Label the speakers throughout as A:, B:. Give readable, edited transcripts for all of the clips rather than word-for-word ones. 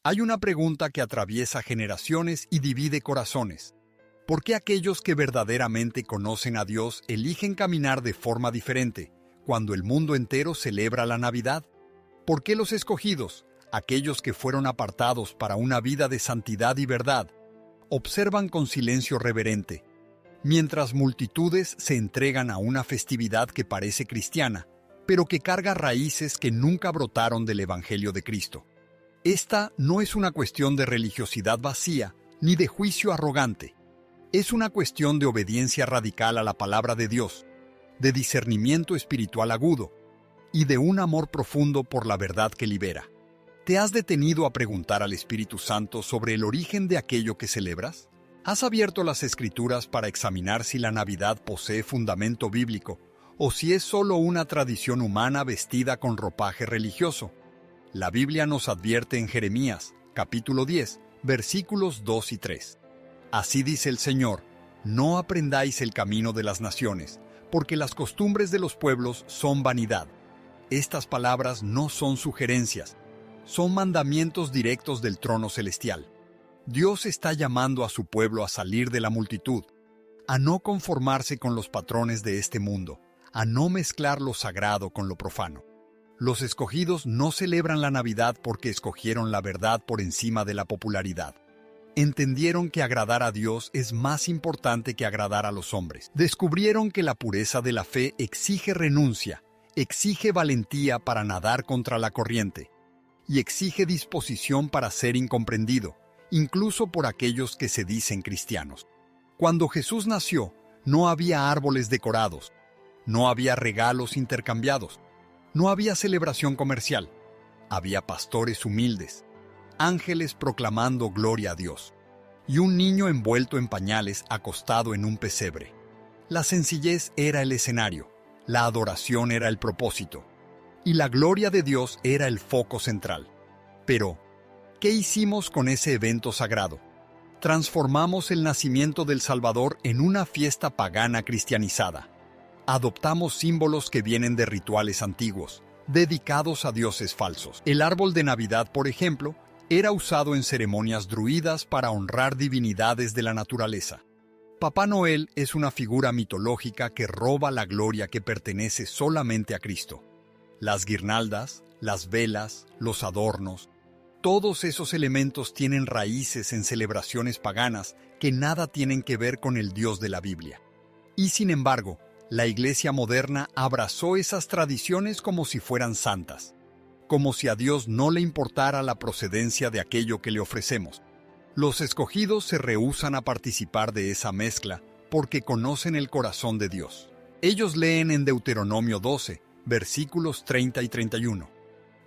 A: Hay una pregunta que atraviesa generaciones y divide corazones. ¿Por qué aquellos que verdaderamente conocen a Dios eligen caminar de forma diferente cuando el mundo entero celebra la Navidad? ¿Por qué los escogidos, aquellos que fueron apartados para una vida de santidad y verdad, observan con silencio reverente, mientras multitudes se entregan a una festividad que parece cristiana, pero que carga raíces que nunca brotaron del Evangelio de Cristo? Esta no es una cuestión de religiosidad vacía ni de juicio arrogante. Es una cuestión de obediencia radical a la palabra de Dios, de discernimiento espiritual agudo y de un amor profundo por la verdad que libera. ¿Te has detenido a preguntar al Espíritu Santo sobre el origen de aquello que celebras? ¿Has abierto las Escrituras para examinar si la Navidad posee fundamento bíblico o si es solo una tradición humana vestida con ropaje religioso? La Biblia nos advierte en Jeremías, capítulo 10, versículos 2 y 3. Así dice el Señor: no aprendáis el camino de las naciones, porque las costumbres de los pueblos son vanidad. Estas palabras no son sugerencias, son mandamientos directos del trono celestial. Dios está llamando a su pueblo a salir de la multitud, a no conformarse con los patrones de este mundo, a no mezclar lo sagrado con lo profano. Los escogidos no celebran la Navidad porque escogieron la verdad por encima de la popularidad. Entendieron que agradar a Dios es más importante que agradar a los hombres. Descubrieron que la pureza de la fe exige renuncia, exige valentía para nadar contra la corriente, y exige disposición para ser incomprendido, incluso por aquellos que se dicen cristianos. Cuando Jesús nació, no había árboles decorados, no había regalos intercambiados, no había celebración comercial. Había pastores humildes, ángeles proclamando gloria a Dios, y un niño envuelto en pañales acostado en un pesebre. La sencillez era el escenario, la adoración era el propósito, y la gloria de Dios era el foco central. Pero, ¿qué hicimos con ese evento sagrado? Transformamos el nacimiento del Salvador en una fiesta pagana cristianizada. Adoptamos símbolos que vienen de rituales antiguos, dedicados a dioses falsos. El árbol de Navidad, por ejemplo, era usado en ceremonias druidas para honrar divinidades de la naturaleza. Papá Noel es una figura mitológica que roba la gloria que pertenece solamente a Cristo. Las guirnaldas, las velas, los adornos, todos esos elementos tienen raíces en celebraciones paganas que nada tienen que ver con el Dios de la Biblia. Y sin embargo, la Iglesia moderna abrazó esas tradiciones como si fueran santas, como si a Dios no le importara la procedencia de aquello que le ofrecemos. Los escogidos se rehúsan a participar de esa mezcla porque conocen el corazón de Dios. Ellos leen en Deuteronomio 12, versículos 30 y 31.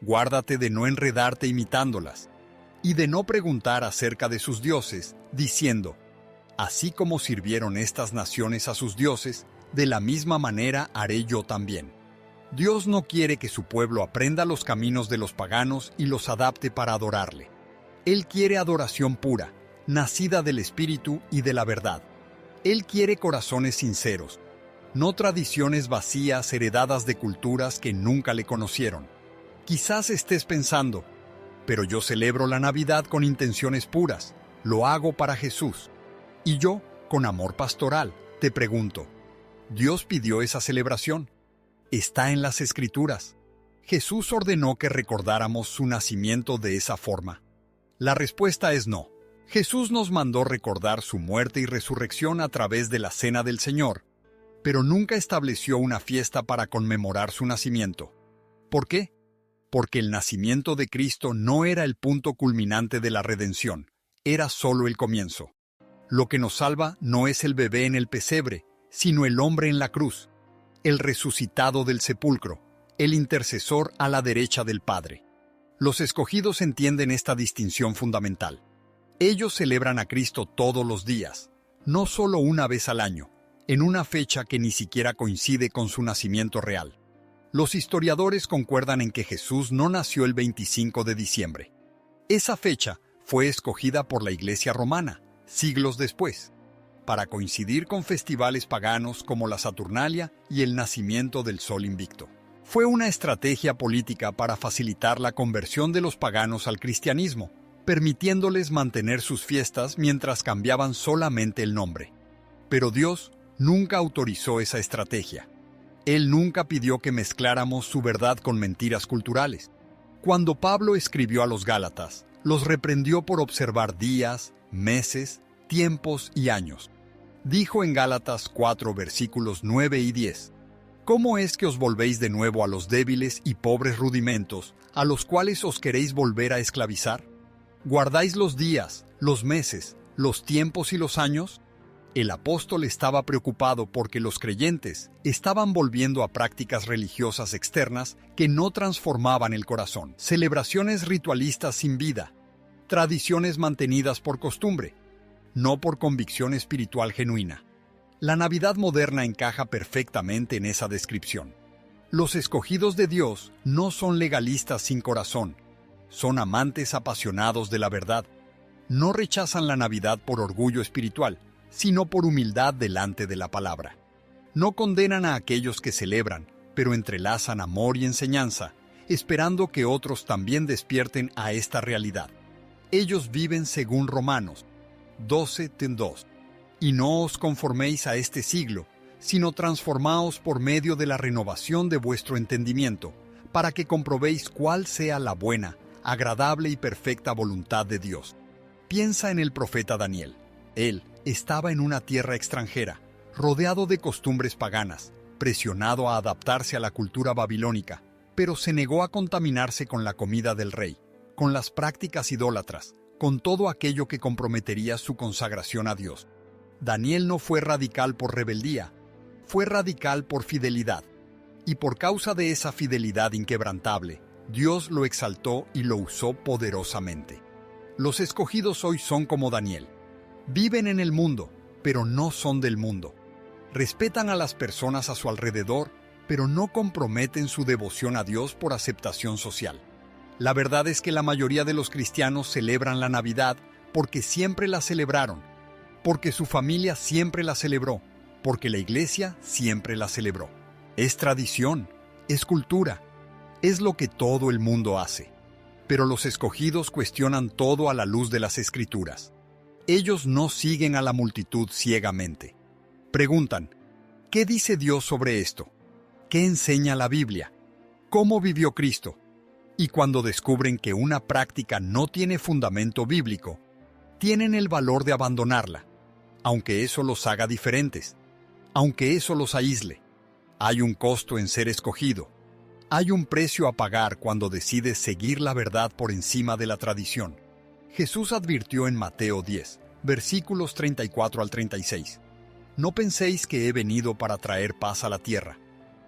A: Guárdate de no enredarte imitándolas, y de no preguntar acerca de sus dioses, diciendo: así como sirvieron estas naciones a sus dioses, de la misma manera haré yo también. Dios no quiere que su pueblo aprenda los caminos de los paganos y los adapte para adorarle. Él quiere adoración pura, nacida del Espíritu y de la verdad. Él quiere corazones sinceros, no tradiciones vacías heredadas de culturas que nunca le conocieron. Quizás estés pensando: pero yo celebro la Navidad con intenciones puras, lo hago para Jesús. Y yo, con amor pastoral, te pregunto: ¿Dios pidió esa celebración? ¿Está en las Escrituras? ¿Jesús ordenó que recordáramos su nacimiento de esa forma? La respuesta es no. Jesús nos mandó recordar su muerte y resurrección a través de la Cena del Señor, pero nunca estableció una fiesta para conmemorar su nacimiento. ¿Por qué? Porque el nacimiento de Cristo no era el punto culminante de la redención, era solo el comienzo. Lo que nos salva no es el bebé en el pesebre, sino el hombre en la cruz, el resucitado del sepulcro, el intercesor a la derecha del Padre. Los escogidos entienden esta distinción fundamental. Ellos celebran a Cristo todos los días, no solo una vez al año, en una fecha que ni siquiera coincide con su nacimiento real. Los historiadores concuerdan en que Jesús no nació el 25 de diciembre. Esa fecha fue escogida por la Iglesia romana, siglos después, para coincidir con festivales paganos como la Saturnalia y el nacimiento del Sol Invicto. Fue una estrategia política para facilitar la conversión de los paganos al cristianismo, permitiéndoles mantener sus fiestas mientras cambiaban solamente el nombre. Pero Dios nunca autorizó esa estrategia. Él nunca pidió que mezcláramos su verdad con mentiras culturales. Cuando Pablo escribió a los Gálatas, los reprendió por observar días, meses, tiempos y años. Dijo en Gálatas 4 versículos 9 y 10, ¿cómo es que os volvéis de nuevo a los débiles y pobres rudimentos, a los cuales os queréis volver a esclavizar? ¿Guardáis los días, los meses, los tiempos y los años? El apóstol estaba preocupado porque los creyentes estaban volviendo a prácticas religiosas externas que no transformaban el corazón, celebraciones ritualistas sin vida, tradiciones mantenidas por costumbre, no por convicción espiritual genuina. La Navidad moderna encaja perfectamente en esa descripción. Los escogidos de Dios no son legalistas sin corazón, son amantes apasionados de la verdad. No rechazan la Navidad por orgullo espiritual, sino por humildad delante de la palabra. No condenan a aquellos que celebran, pero entrelazan amor y enseñanza, esperando que otros también despierten a esta realidad. Ellos viven según Romanos 12:2. Y no os conforméis a este siglo, sino transformaos por medio de la renovación de vuestro entendimiento, para que comprobéis cuál sea la buena, agradable y perfecta voluntad de Dios. Piensa en el profeta Daniel. Él estaba en una tierra extranjera, rodeado de costumbres paganas, presionado a adaptarse a la cultura babilónica, pero se negó a contaminarse con la comida del rey, con las prácticas idólatras, con todo aquello que comprometería su consagración a Dios. Daniel no fue radical por rebeldía, fue radical por fidelidad. Y por causa de esa fidelidad inquebrantable, Dios lo exaltó y lo usó poderosamente. Los escogidos hoy son como Daniel. Viven en el mundo, pero no son del mundo. Respetan a las personas a su alrededor, pero no comprometen su devoción a Dios por aceptación social. La verdad es que la mayoría de los cristianos celebran la Navidad porque siempre la celebraron, porque su familia siempre la celebró, porque la iglesia siempre la celebró. Es tradición, es cultura, es lo que todo el mundo hace. Pero los escogidos cuestionan todo a la luz de las Escrituras. Ellos no siguen a la multitud ciegamente. Preguntan, ¿qué dice Dios sobre esto? ¿Qué enseña la Biblia? ¿Cómo vivió Cristo? Y cuando descubren que una práctica no tiene fundamento bíblico, tienen el valor de abandonarla, aunque eso los haga diferentes, aunque eso los aísle. Hay un costo en ser escogido. Hay un precio a pagar cuando decides seguir la verdad por encima de la tradición. Jesús advirtió en Mateo 10, versículos 34 al 36. No penséis que he venido para traer paz a la tierra.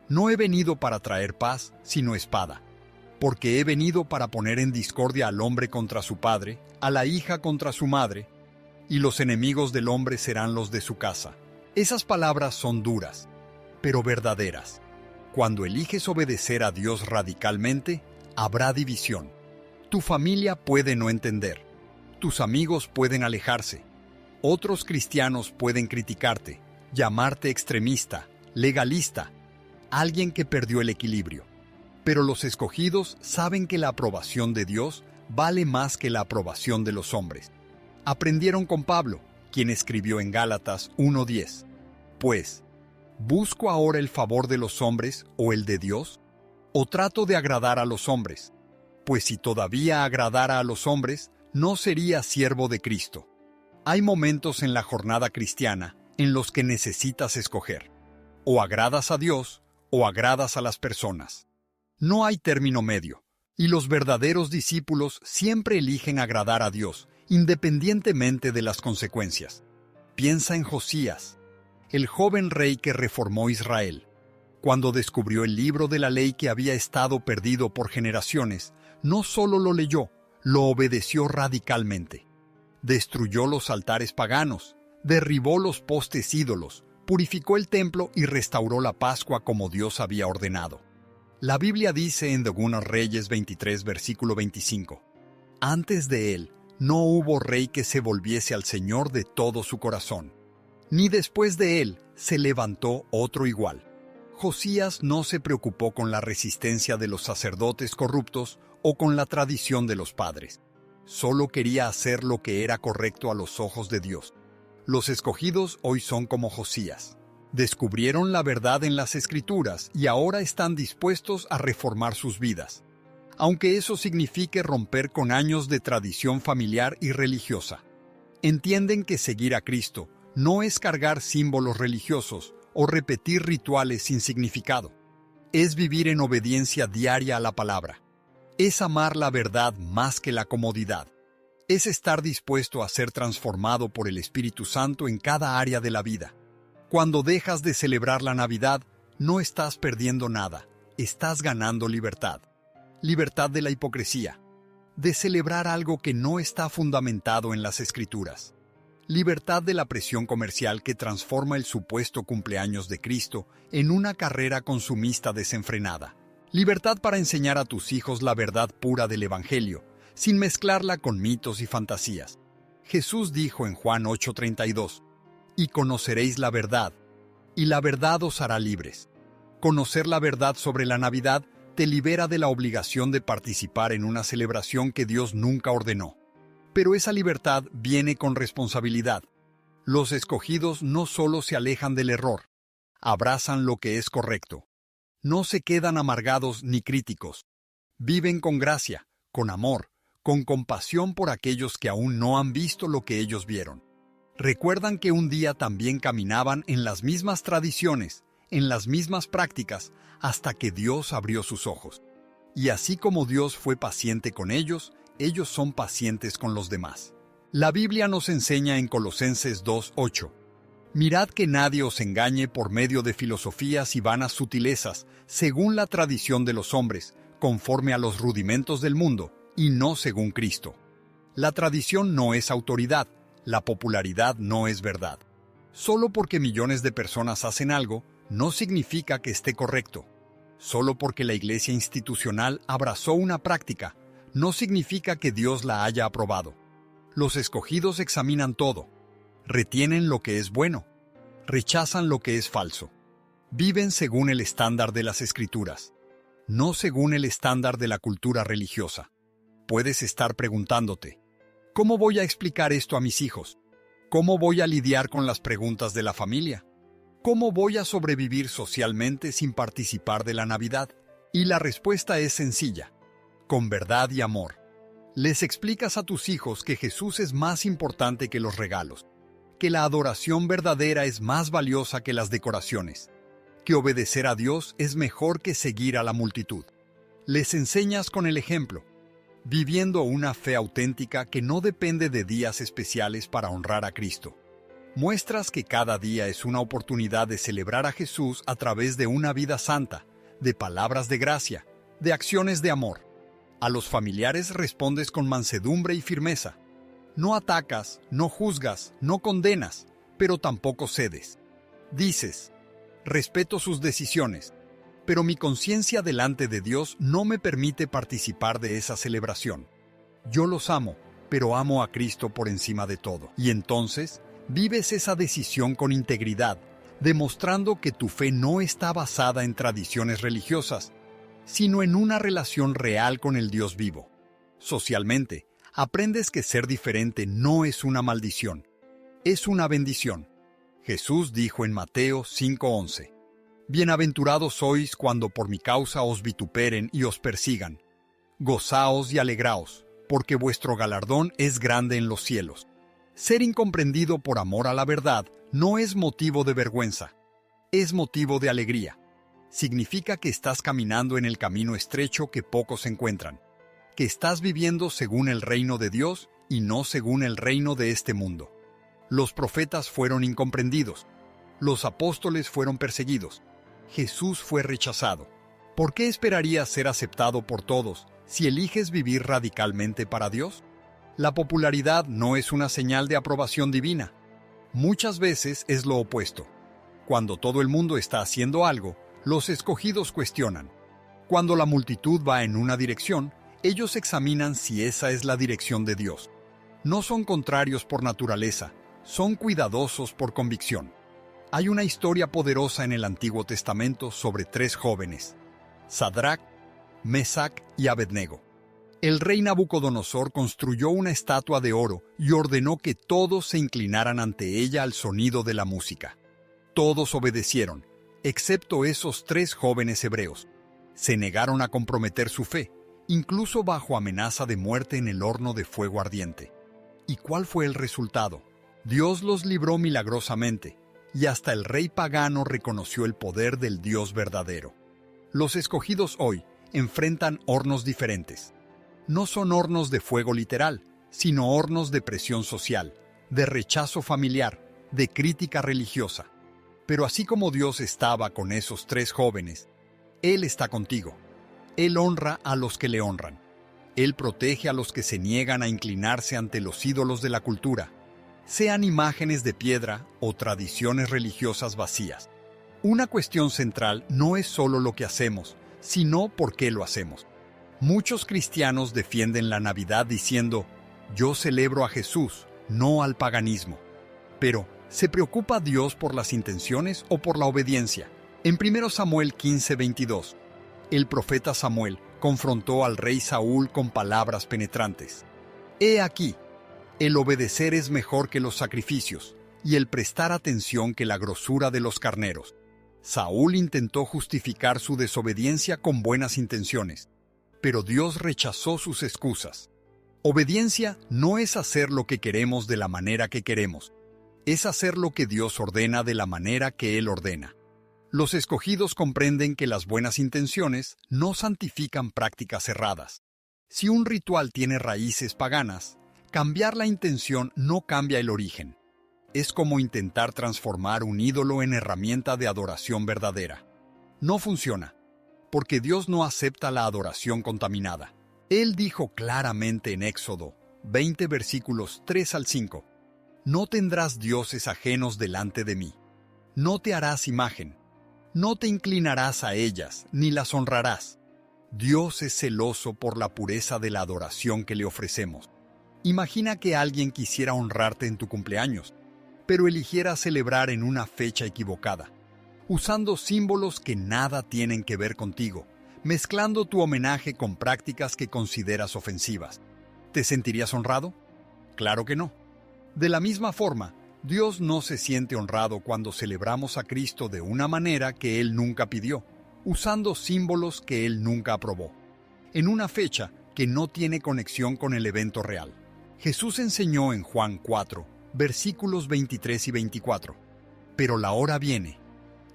A: No he venido para traer paz, sino espada. Porque he venido para poner en discordia al hombre contra su padre, a la hija contra su madre, y los enemigos del hombre serán los de su casa. Esas palabras son duras, pero verdaderas. Cuando eliges obedecer a Dios radicalmente, habrá división. Tu familia puede no entender. Tus amigos pueden alejarse. Otros cristianos pueden criticarte, llamarte extremista, legalista, alguien que perdió el equilibrio. Pero los escogidos saben que la aprobación de Dios vale más que la aprobación de los hombres. Aprendieron con Pablo, quien escribió en Gálatas 1:10. Pues, ¿busco ahora el favor de los hombres o el de Dios? ¿O trato de agradar a los hombres? Pues si todavía agradara a los hombres, no sería siervo de Cristo. Hay momentos en la jornada cristiana en los que necesitas escoger. O agradas a Dios o agradas a las personas. No hay término medio, y los verdaderos discípulos siempre eligen agradar a Dios, independientemente de las consecuencias. Piensa en Josías, el joven rey que reformó Israel. Cuando descubrió el libro de la ley que había estado perdido por generaciones, no solo lo leyó, lo obedeció radicalmente. Destruyó los altares paganos, derribó los postes ídolos, purificó el templo y restauró la Pascua como Dios había ordenado. La Biblia dice en 2 Reyes 23, versículo 25, «Antes de él no hubo rey que se volviese al Señor de todo su corazón, ni después de él se levantó otro igual». Josías no se preocupó con la resistencia de los sacerdotes corruptos o con la tradición de los padres. Solo quería hacer lo que era correcto a los ojos de Dios. Los escogidos hoy son como Josías. Descubrieron la verdad en las Escrituras y ahora están dispuestos a reformar sus vidas, aunque eso signifique romper con años de tradición familiar y religiosa. Entienden que seguir a Cristo no es cargar símbolos religiosos o repetir rituales sin significado. Es vivir en obediencia diaria a la palabra. Es amar la verdad más que la comodidad. Es estar dispuesto a ser transformado por el Espíritu Santo en cada área de la vida. Cuando dejas de celebrar la Navidad, no estás perdiendo nada, estás ganando libertad. Libertad de la hipocresía, de celebrar algo que no está fundamentado en las Escrituras. Libertad de la presión comercial que transforma el supuesto cumpleaños de Cristo en una carrera consumista desenfrenada. Libertad para enseñar a tus hijos la verdad pura del Evangelio, sin mezclarla con mitos y fantasías. Jesús dijo en Juan 8:32, «Y conoceréis la verdad, y la verdad os hará libres». Conocer la verdad sobre la Navidad te libera de la obligación de participar en una celebración que Dios nunca ordenó. Pero esa libertad viene con responsabilidad. Los escogidos no solo se alejan del error, abrazan lo que es correcto. No se quedan amargados ni críticos. Viven con gracia, con amor, con compasión por aquellos que aún no han visto lo que ellos vieron. Recuerdan que un día también caminaban en las mismas tradiciones, en las mismas prácticas, hasta que Dios abrió sus ojos. Y así como Dios fue paciente con ellos, ellos son pacientes con los demás. La Biblia nos enseña en Colosenses 2:8. Mirad que nadie os engañe por medio de filosofías y vanas sutilezas, según la tradición de los hombres, conforme a los rudimentos del mundo, y no según Cristo. La tradición no es autoridad, la popularidad no es verdad. Solo porque millones de personas hacen algo, no significa que esté correcto. Solo porque la iglesia institucional abrazó una práctica, no significa que Dios la haya aprobado. Los escogidos examinan todo. Retienen lo que es bueno. Rechazan lo que es falso. Viven según el estándar de las Escrituras, no según el estándar de la cultura religiosa. Puedes estar preguntándote, ¿cómo voy a explicar esto a mis hijos? ¿Cómo voy a lidiar con las preguntas de la familia? ¿Cómo voy a sobrevivir socialmente sin participar de la Navidad? Y la respuesta es sencilla, con verdad y amor. Les explicas a tus hijos que Jesús es más importante que los regalos, que la adoración verdadera es más valiosa que las decoraciones, que obedecer a Dios es mejor que seguir a la multitud. Les enseñas con el ejemplo, viviendo una fe auténtica que no depende de días especiales para honrar a Cristo. Muestras que cada día es una oportunidad de celebrar a Jesús a través de una vida santa, de palabras de gracia, de acciones de amor. A los familiares respondes con mansedumbre y firmeza. No atacas, no juzgas, no condenas, pero tampoco cedes. Dices, respeto sus decisiones, pero mi conciencia delante de Dios no me permite participar de esa celebración. Yo los amo, pero amo a Cristo por encima de todo. Y entonces, vives esa decisión con integridad, demostrando que tu fe no está basada en tradiciones religiosas, sino en una relación real con el Dios vivo. Socialmente, aprendes que ser diferente no es una maldición, es una bendición. Jesús dijo en Mateo 5:11, «Bienaventurados sois cuando por mi causa os vituperen y os persigan. Gozaos y alegraos, porque vuestro galardón es grande en los cielos». Ser incomprendido por amor a la verdad no es motivo de vergüenza, es motivo de alegría. Significa que estás caminando en el camino estrecho que pocos encuentran, que estás viviendo según el reino de Dios y no según el reino de este mundo. Los profetas fueron incomprendidos, los apóstoles fueron perseguidos, Jesús fue rechazado. ¿Por qué esperarías ser aceptado por todos si eliges vivir radicalmente para Dios? La popularidad no es una señal de aprobación divina. Muchas veces es lo opuesto. Cuando todo el mundo está haciendo algo, los escogidos cuestionan. Cuando la multitud va en una dirección, ellos examinan si esa es la dirección de Dios. No son contrarios por naturaleza, son cuidadosos por convicción. Hay una historia poderosa en el Antiguo Testamento sobre 3 jóvenes, Sadrac, Mesac y Abednego. El rey Nabucodonosor construyó una estatua de oro y ordenó que todos se inclinaran ante ella al sonido de la música. Todos obedecieron, excepto esos 3 jóvenes hebreos. Se negaron a comprometer su fe, incluso bajo amenaza de muerte en el horno de fuego ardiente. ¿Y cuál fue el resultado? Dios los libró milagrosamente, y hasta el rey pagano reconoció el poder del Dios verdadero. Los escogidos hoy enfrentan hornos diferentes. No son hornos de fuego literal, sino hornos de presión social, de rechazo familiar, de crítica religiosa. Pero así como Dios estaba con esos 3 jóvenes, Él está contigo. Él honra a los que le honran. Él protege a los que se niegan a inclinarse ante los ídolos de la cultura, sean imágenes de piedra o tradiciones religiosas vacías. Una cuestión central no es solo lo que hacemos, sino por qué lo hacemos. Muchos cristianos defienden la Navidad diciendo, yo celebro a Jesús, no al paganismo. Pero, ¿se preocupa Dios por las intenciones o por la obediencia? En 1 Samuel 15:22, el profeta Samuel confrontó al rey Saúl con palabras penetrantes. He aquí, el obedecer es mejor que los sacrificios, y el prestar atención que la grosura de los carneros. Saúl intentó justificar su desobediencia con buenas intenciones, pero Dios rechazó sus excusas. Obediencia no es hacer lo que queremos de la manera que queremos, es hacer lo que Dios ordena de la manera que Él ordena. Los escogidos comprenden que las buenas intenciones no santifican prácticas erradas. Si un ritual tiene raíces paganas, cambiar la intención no cambia el origen. Es como intentar transformar un ídolo en herramienta de adoración verdadera. No funciona, porque Dios no acepta la adoración contaminada. Él dijo claramente en Éxodo 20 versículos 3 al 5, no tendrás dioses ajenos delante de mí. No te harás imagen. No te inclinarás a ellas, ni las honrarás. Dios es celoso por la pureza de la adoración que le ofrecemos. Imagina que alguien quisiera honrarte en tu cumpleaños, pero eligiera celebrar en una fecha equivocada, usando símbolos que nada tienen que ver contigo, mezclando tu homenaje con prácticas que consideras ofensivas. ¿Te sentirías honrado? Claro que no. De la misma forma, Dios no se siente honrado cuando celebramos a Cristo de una manera que Él nunca pidió, usando símbolos que Él nunca aprobó, en una fecha que no tiene conexión con el evento real. Jesús enseñó en Juan 4, versículos 23 y 24, pero la hora viene,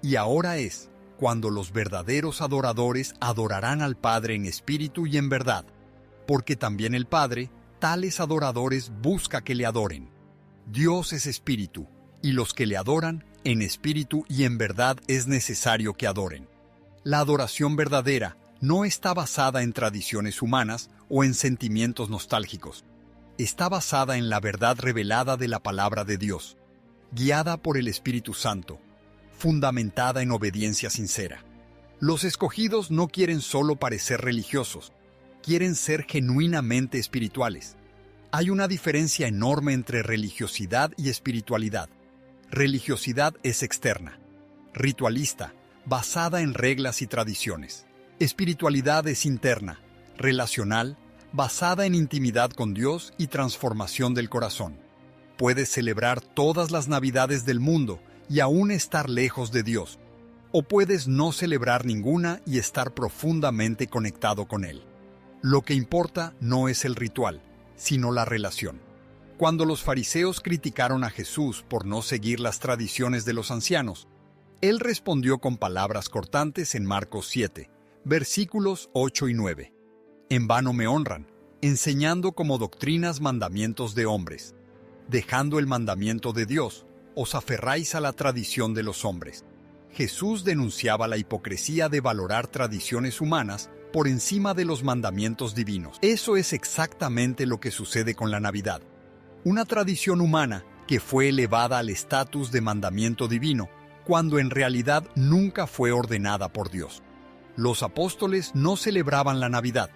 A: y ahora es, cuando los verdaderos adoradores adorarán al Padre en espíritu y en verdad, porque también el Padre, tales adoradores, busca que le adoren. Dios es espíritu, y los que le adoran, en espíritu y en verdad es necesario que adoren. La adoración verdadera no está basada en tradiciones humanas o en sentimientos nostálgicos. Está basada en la verdad revelada de la palabra de Dios, guiada por el Espíritu Santo, fundamentada en obediencia sincera. Los escogidos no quieren solo parecer religiosos, quieren ser genuinamente espirituales. Hay una diferencia enorme entre religiosidad y espiritualidad. Religiosidad es externa, ritualista, basada en reglas y tradiciones. Espiritualidad es interna, relacional, basada en intimidad con Dios y transformación del corazón. Puedes celebrar todas las Navidades del mundo y aún estar lejos de Dios, o puedes no celebrar ninguna y estar profundamente conectado con Él. Lo que importa no es el ritual, sino la relación. Cuando los fariseos criticaron a Jesús por no seguir las tradiciones de los ancianos, Él respondió con palabras cortantes en Marcos 7, versículos 8 y 9. En vano me honran, enseñando como doctrinas mandamientos de hombres. Dejando el mandamiento de Dios, os aferráis a la tradición de los hombres. Jesús denunciaba la hipocresía de valorar tradiciones humanas por encima de los mandamientos divinos. Eso es exactamente lo que sucede con la Navidad. Una tradición humana que fue elevada al estatus de mandamiento divino, cuando en realidad nunca fue ordenada por Dios. Los apóstoles no celebraban la Navidad.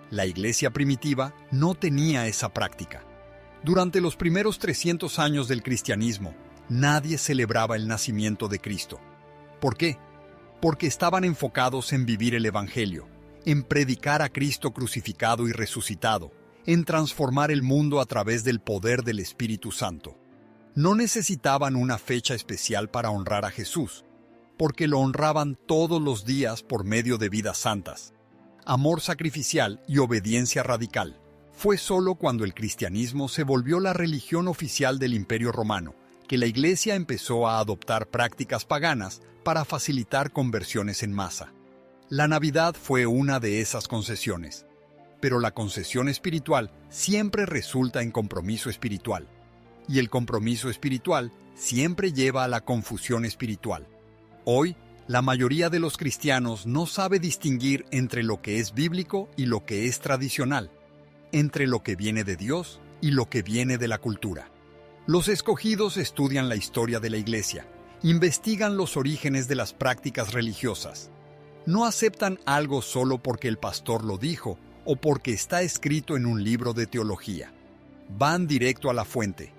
A: La iglesia primitiva no tenía esa práctica. Durante los primeros 300 años del cristianismo, nadie celebraba el nacimiento de Cristo. ¿Por qué? Porque estaban enfocados en vivir el Evangelio, en predicar a Cristo crucificado y resucitado, en transformar el mundo a través del poder del Espíritu Santo. No necesitaban una fecha especial para honrar a Jesús, porque lo honraban todos los días por medio de vidas santas, amor sacrificial y obediencia radical. Fue solo cuando el cristianismo se volvió la religión oficial del Imperio Romano que la Iglesia empezó a adoptar prácticas paganas para facilitar conversiones en masa. La Navidad fue una de esas concesiones, pero la concesión espiritual siempre resulta en compromiso espiritual, y el compromiso espiritual siempre lleva a la confusión espiritual. Hoy, la mayoría de los cristianos no sabe distinguir entre lo que es bíblico y lo que es tradicional, entre lo que viene de Dios y lo que viene de la cultura. Los escogidos estudian la historia de la Iglesia, investigan los orígenes de las prácticas religiosas. No aceptan algo solo porque el pastor lo dijo o porque está escrito en un libro de teología. Van directo a la fuente,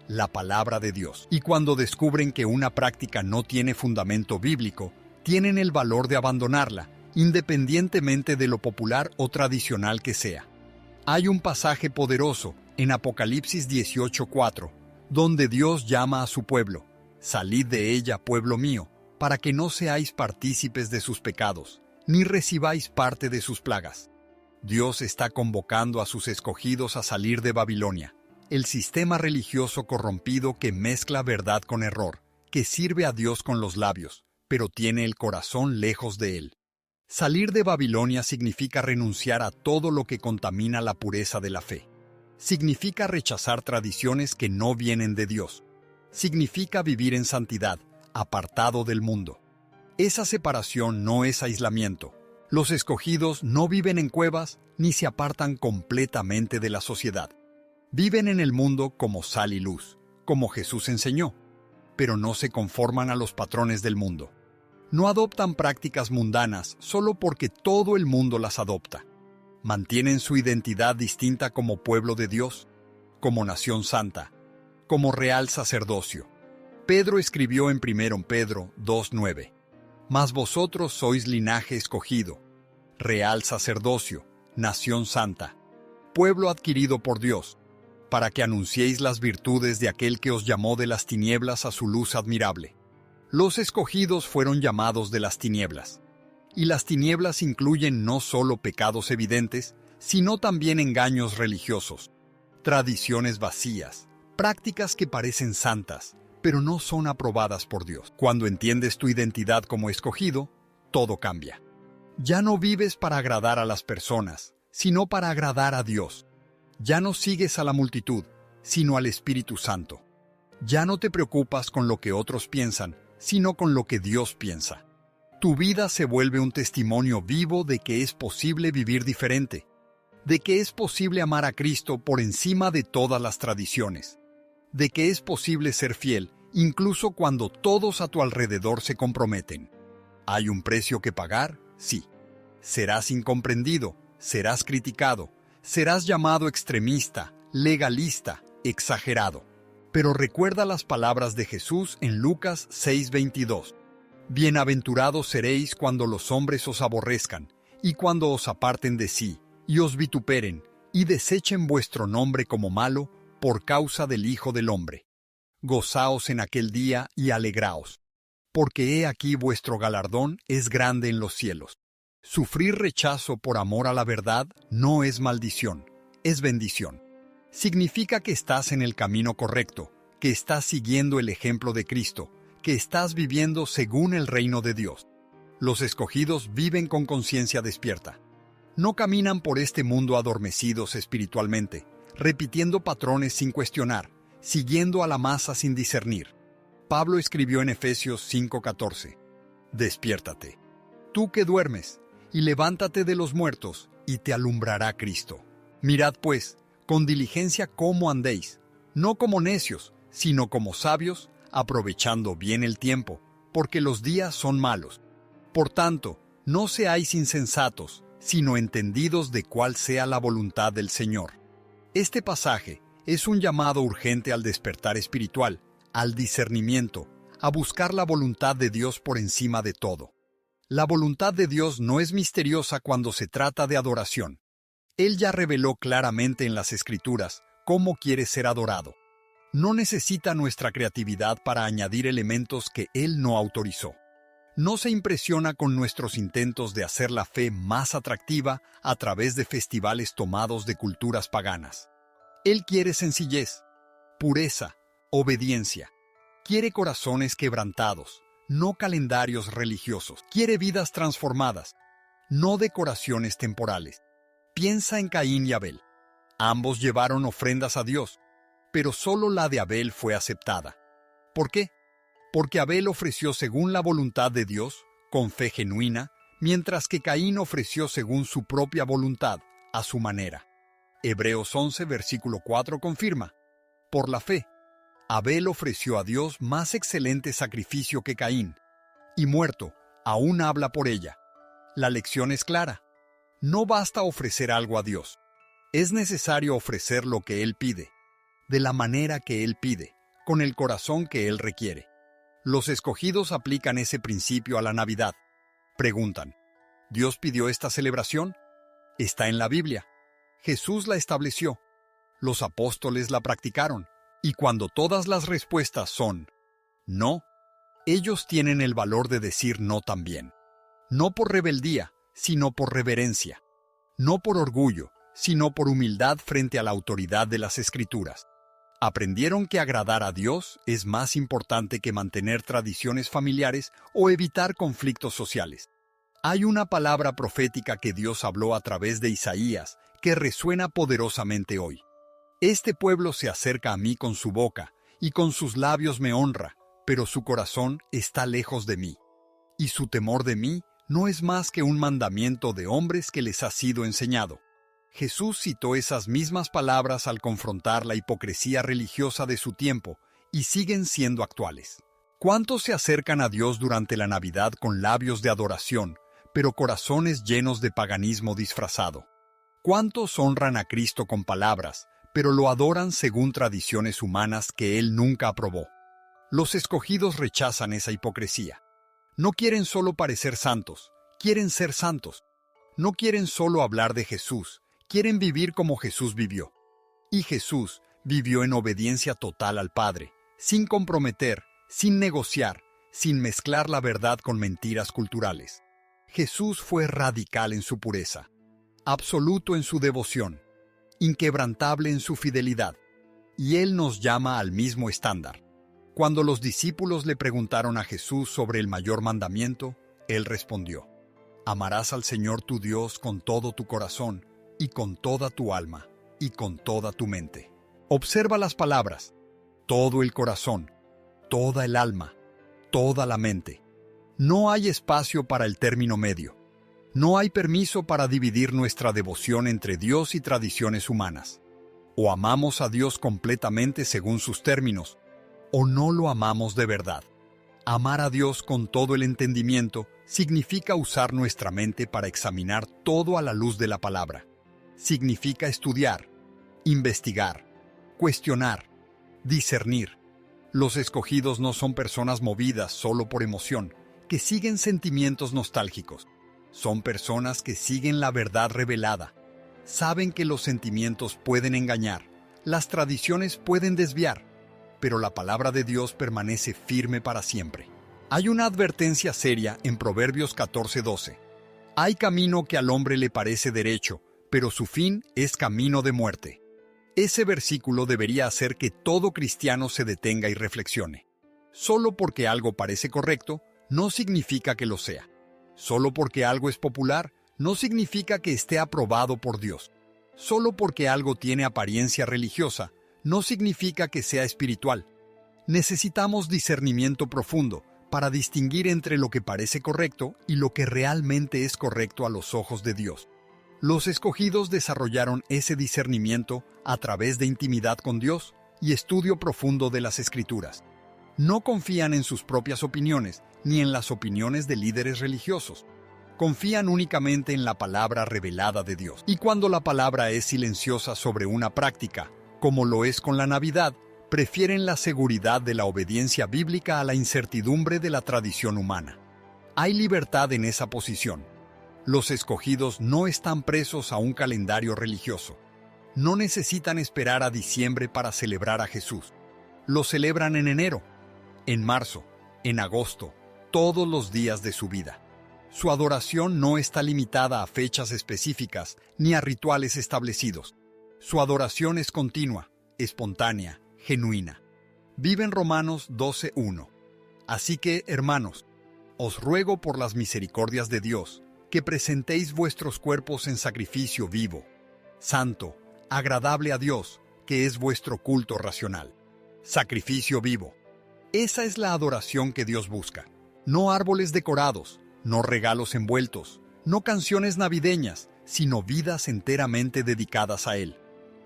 A: la palabra de Dios. Y cuando descubren que una práctica no tiene fundamento bíblico, tienen el valor de abandonarla, independientemente de lo popular o tradicional que sea. Hay un pasaje poderoso en Apocalipsis 18:4, donde Dios llama a su pueblo: «Salid de ella, pueblo mío, para que no seáis partícipes de sus pecados, ni recibáis parte de sus plagas». Dios está convocando a sus escogidos a salir de Babilonia, el sistema religioso corrompido que mezcla verdad con error, que sirve a Dios con los labios, pero tiene el corazón lejos de Él. Salir de Babilonia significa renunciar a todo lo que contamina la pureza de la fe. Significa rechazar tradiciones que no vienen de Dios. Significa vivir en santidad, apartado del mundo. Esa separación no es aislamiento. Los escogidos no viven en cuevas ni se apartan completamente de la sociedad. Viven en el mundo como sal y luz, como Jesús enseñó, pero no se conforman a los patrones del mundo. No adoptan prácticas mundanas solo porque todo el mundo las adopta. Mantienen su identidad distinta como pueblo de Dios, como nación santa, como real sacerdocio. Pedro escribió en 1 Pedro 2:9, «Mas vosotros sois linaje escogido, real sacerdocio, nación santa, pueblo adquirido por Dios, para que anunciéis las virtudes de aquel que os llamó de las tinieblas a su luz admirable». Los escogidos fueron llamados de las tinieblas. Y las tinieblas incluyen no solo pecados evidentes, sino también engaños religiosos, tradiciones vacías, prácticas que parecen santas, pero no son aprobadas por Dios. Cuando entiendes tu identidad como escogido, todo cambia. Ya no vives para agradar a las personas, sino para agradar a Dios. Ya no sigues a la multitud, sino al Espíritu Santo. Ya no te preocupas con lo que otros piensan, sino con lo que Dios piensa. Tu vida se vuelve un testimonio vivo de que es posible vivir diferente, de que es posible amar a Cristo por encima de todas las tradiciones, de que es posible ser fiel incluso cuando todos a tu alrededor se comprometen. ¿Hay un precio que pagar? Sí. Serás incomprendido, serás criticado, serás llamado extremista, legalista, exagerado. Pero recuerda las palabras de Jesús en Lucas 6:22. «Bienaventurados seréis cuando los hombres os aborrezcan, y cuando os aparten de sí, y os vituperen, y desechen vuestro nombre como malo, por causa del Hijo del Hombre. Gozaos en aquel día y alegraos, porque he aquí vuestro galardón es grande en los cielos». Sufrir rechazo por amor a la verdad no es maldición, es bendición. Significa que estás en el camino correcto, que estás siguiendo el ejemplo de Cristo, que estás viviendo según el reino de Dios. Los escogidos viven con conciencia despierta. No caminan por este mundo adormecidos espiritualmente, repitiendo patrones sin cuestionar, siguiendo a la masa sin discernir. Pablo escribió en Efesios 5:14, «Despiértate, tú que duermes, y levántate de los muertos, y te alumbrará Cristo. Mirad pues, con diligencia cómo andéis, no como necios, sino como sabios, aprovechando bien el tiempo, porque los días son malos. Por tanto, no seáis insensatos, sino entendidos de cuál sea la voluntad del Señor». Este pasaje es un llamado urgente al despertar espiritual, al discernimiento, a buscar la voluntad de Dios por encima de todo. La voluntad de Dios no es misteriosa cuando se trata de adoración. Él ya reveló claramente en las Escrituras cómo quiere ser adorado. No necesita nuestra creatividad para añadir elementos que Él no autorizó. No se impresiona con nuestros intentos de hacer la fe más atractiva a través de festivales tomados de culturas paganas. Él quiere sencillez, pureza, obediencia. Quiere corazones quebrantados, no calendarios religiosos. Quiere vidas transformadas, no decoraciones temporales. Piensa en Caín y Abel. Ambos llevaron ofrendas a Dios, pero solo la de Abel fue aceptada. ¿Por qué? Porque Abel ofreció según la voluntad de Dios, con fe genuina, mientras que Caín ofreció según su propia voluntad, a su manera. Hebreos 11, versículo 4 confirma: por la fe, Abel ofreció a Dios más excelente sacrificio que Caín, y muerto, aún habla por ella. La lección es clara. No basta ofrecer algo a Dios. Es necesario ofrecer lo que Él pide, de la manera que Él pide, con el corazón que Él requiere. Los escogidos aplican ese principio a la Navidad. Preguntan: ¿Dios pidió esta celebración? Está en la Biblia. Jesús la estableció. Los apóstoles la practicaron. Y cuando todas las respuestas son no, ellos tienen el valor de decir no también. No por rebeldía, sino por reverencia. No por orgullo, sino por humildad frente a la autoridad de las Escrituras. Aprendieron que agradar a Dios es más importante que mantener tradiciones familiares o evitar conflictos sociales. Hay una palabra profética que Dios habló a través de Isaías que resuena poderosamente hoy. Este pueblo se acerca a mí con su boca y con sus labios me honra, pero su corazón está lejos de mí. Y su temor de mí no es más que un mandamiento de hombres que les ha sido enseñado. Jesús citó esas mismas palabras al confrontar la hipocresía religiosa de su tiempo y siguen siendo actuales. ¿Cuántos se acercan a Dios durante la Navidad con labios de adoración, pero corazones llenos de paganismo disfrazado? ¿Cuántos honran a Cristo con palabras, pero lo adoran según tradiciones humanas que Él nunca aprobó? Los escogidos rechazan esa hipocresía. No quieren solo parecer santos, quieren ser santos. No quieren solo hablar de Jesús, quieren vivir como Jesús vivió. Y Jesús vivió en obediencia total al Padre, sin comprometer, sin negociar, sin mezclar la verdad con mentiras culturales. Jesús fue radical en su pureza, absoluto en su devoción, inquebrantable en su fidelidad. Y Él nos llama al mismo estándar. Cuando los discípulos le preguntaron a Jesús sobre el mayor mandamiento, Él respondió: amarás al Señor tu Dios con todo tu corazón, y con toda tu alma, y con toda tu mente. Observa las palabras: todo el corazón, toda el alma, toda la mente. No hay espacio para el término medio. No hay permiso para dividir nuestra devoción entre Dios y tradiciones humanas. O amamos a Dios completamente según sus términos, o no lo amamos de verdad. Amar a Dios con todo el entendimiento significa usar nuestra mente para examinar todo a la luz de la palabra. Significa estudiar, investigar, cuestionar, discernir. Los escogidos no son personas movidas solo por emoción, que siguen sentimientos nostálgicos. Son personas que siguen la verdad revelada. Saben que los sentimientos pueden engañar, las tradiciones pueden desviar, pero la palabra de Dios permanece firme para siempre. Hay una advertencia seria en Proverbios 14:12. Hay camino que al hombre le parece derecho, pero su fin es camino de muerte. Ese versículo debería hacer que todo cristiano se detenga y reflexione. Solo porque algo parece correcto, no significa que lo sea. Solo porque algo es popular, no significa que esté aprobado por Dios. Solo porque algo tiene apariencia religiosa, no significa que sea espiritual. Necesitamos discernimiento profundo para distinguir entre lo que parece correcto y lo que realmente es correcto a los ojos de Dios. Los escogidos desarrollaron ese discernimiento a través de intimidad con Dios y estudio profundo de las Escrituras. No confían en sus propias opiniones ni en las opiniones de líderes religiosos. Confían únicamente en la palabra revelada de Dios. Y cuando la palabra es silenciosa sobre una práctica, como lo es con la Navidad, prefieren la seguridad de la obediencia bíblica a la incertidumbre de la tradición humana. Hay libertad en esa posición. Los escogidos no están presos a un calendario religioso. No necesitan esperar a diciembre para celebrar a Jesús. Lo celebran en enero, en marzo, en agosto, todos los días de su vida. Su adoración no está limitada a fechas específicas ni a rituales establecidos. Su adoración es continua, espontánea, genuina. Vive en Romanos 12:1. Así que, hermanos, os ruego por las misericordias de Dios, que presentéis vuestros cuerpos en sacrificio vivo, santo, agradable a Dios, que es vuestro culto racional. Sacrificio vivo. Esa es la adoración que Dios busca. No árboles decorados, no regalos envueltos, no canciones navideñas, sino vidas enteramente dedicadas a Él.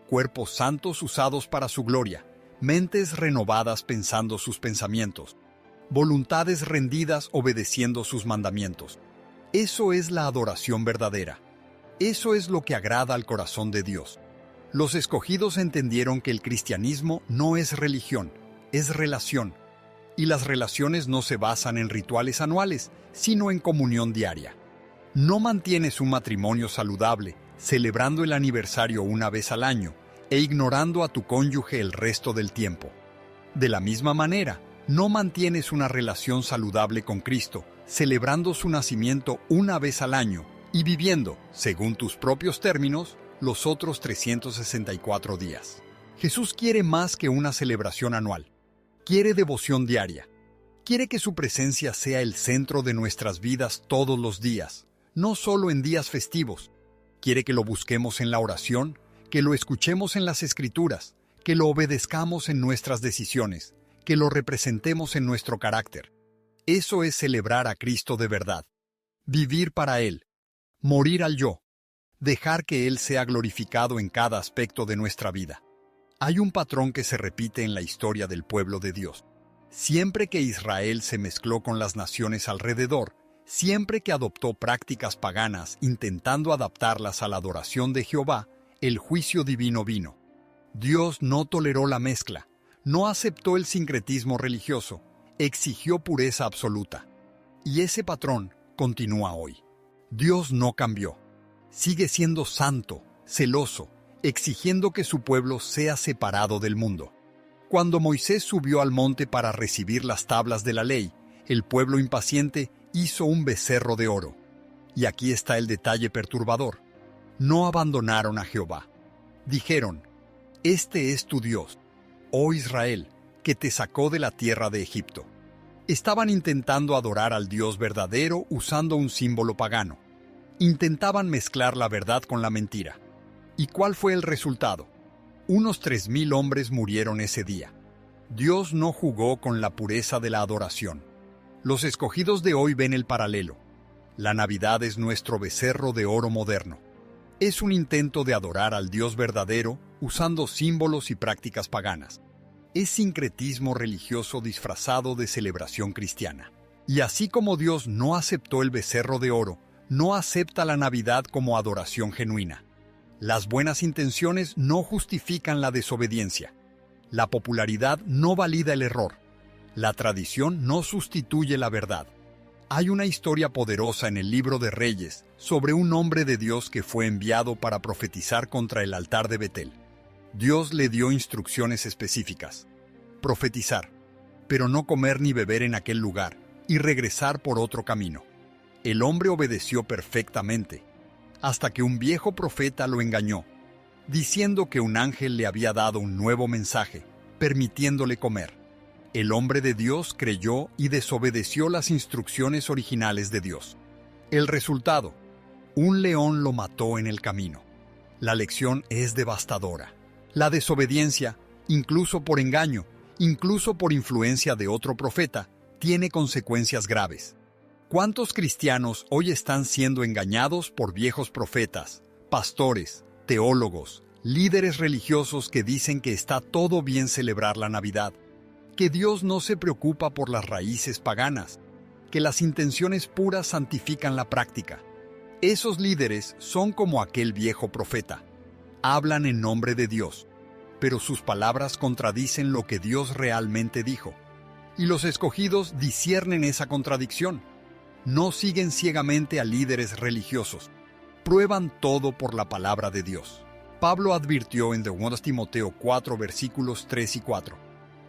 A: Cuerpos santos usados para su gloria, mentes renovadas pensando sus pensamientos, voluntades rendidas obedeciendo sus mandamientos. Eso es la adoración verdadera. Eso es lo que agrada al corazón de Dios. Los escogidos entendieron que el cristianismo no es religión, es relación. Y las relaciones no se basan en rituales anuales, sino en comunión diaria. No mantienes un matrimonio saludable, celebrando el aniversario una vez al año e ignorando a tu cónyuge el resto del tiempo. De la misma manera, no mantienes una relación saludable con Cristo, celebrando su nacimiento una vez al año y viviendo, según tus propios términos, los otros 364 días. Jesús quiere más que una celebración anual. Quiere devoción diaria. Quiere que su presencia sea el centro de nuestras vidas todos los días, no solo en días festivos. Quiere que lo busquemos en la oración, que lo escuchemos en las Escrituras, que lo obedezcamos en nuestras decisiones, que lo representemos en nuestro carácter. Eso es celebrar a Cristo de verdad. Vivir para Él. Morir al yo. Dejar que Él sea glorificado en cada aspecto de nuestra vida. Hay un patrón que se repite en la historia del pueblo de Dios. Siempre que Israel se mezcló con las naciones alrededor, siempre que adoptó prácticas paganas intentando adaptarlas a la adoración de Jehová, el juicio divino vino. Dios no toleró la mezcla, no aceptó el sincretismo religioso, exigió pureza absoluta. Y ese patrón continúa hoy. Dios no cambió. Sigue siendo santo, celoso, exigiendo que su pueblo sea separado del mundo. Cuando Moisés subió al monte para recibir las tablas de la ley, el pueblo impaciente hizo un becerro de oro. Y aquí está el detalle perturbador. No abandonaron a Jehová. Dijeron, «Este es tu Dios, oh Israel, que te sacó de la tierra de Egipto». Estaban intentando adorar al Dios verdadero usando un símbolo pagano. Intentaban mezclar la verdad con la mentira. ¿Y cuál fue el resultado? Unos 3,000 hombres murieron ese día. Dios no jugó con la pureza de la adoración. Los escogidos de hoy ven el paralelo. La Navidad es nuestro becerro de oro moderno. Es un intento de adorar al Dios verdadero usando símbolos y prácticas paganas. Es sincretismo religioso disfrazado de celebración cristiana. Y así como Dios no aceptó el becerro de oro, no acepta la Navidad como adoración genuina. Las buenas intenciones no justifican la desobediencia. La popularidad no valida el error. La tradición no sustituye la verdad. Hay una historia poderosa en el libro de Reyes sobre un hombre de Dios que fue enviado para profetizar contra el altar de Betel. Dios le dio instrucciones específicas. Profetizar, pero no comer ni beber en aquel lugar, y regresar por otro camino. El hombre obedeció perfectamente, hasta que un viejo profeta lo engañó, diciendo que un ángel le había dado un nuevo mensaje, permitiéndole comer. El hombre de Dios creyó y desobedeció las instrucciones originales de Dios. El resultado: un león lo mató en el camino. La lección es devastadora. La desobediencia, incluso por engaño, incluso por influencia de otro profeta, tiene consecuencias graves. ¿Cuántos cristianos hoy están siendo engañados por viejos profetas, pastores, teólogos, líderes religiosos que dicen que está todo bien celebrar la Navidad, que Dios no se preocupa por las raíces paganas, que las intenciones puras santifican la práctica? Esos líderes son como aquel viejo profeta. Hablan en nombre de Dios, pero sus palabras contradicen lo que Dios realmente dijo. Y los escogidos disciernen esa contradicción. No siguen ciegamente a líderes religiosos. Prueban todo por la palabra de Dios. Pablo advirtió en 2 Timoteo 4, versículos 3 y 4.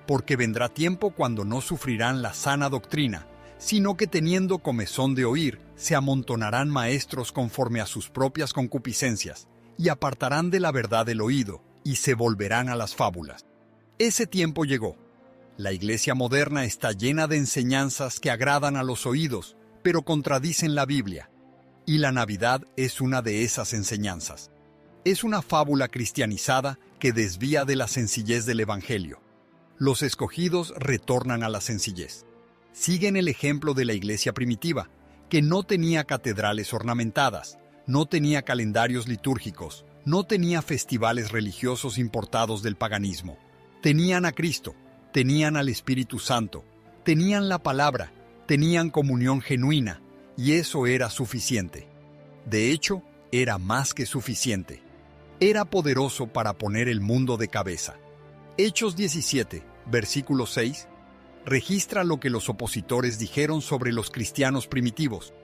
A: Porque vendrá tiempo cuando no sufrirán la sana doctrina, sino que teniendo comezón de oír, se amontonarán maestros conforme a sus propias concupiscencias, y apartarán de la verdad el oído, y se volverán a las fábulas. Ese tiempo llegó. La iglesia moderna está llena de enseñanzas que agradan a los oídos, pero contradicen la Biblia. Y la Navidad es una de esas enseñanzas. Es una fábula cristianizada que desvía de la sencillez del Evangelio. Los escogidos retornan a la sencillez. Siguen el ejemplo de la iglesia primitiva, que no tenía catedrales ornamentadas, no tenía calendarios litúrgicos, no tenía festivales religiosos importados del paganismo. Tenían a Cristo, tenían al Espíritu Santo, tenían la palabra, tenían comunión genuina, y eso era suficiente. De hecho, era más que suficiente. Era poderoso para poner el mundo de cabeza. Hechos 17, versículo 6, registra lo que los opositores dijeron sobre los cristianos primitivos.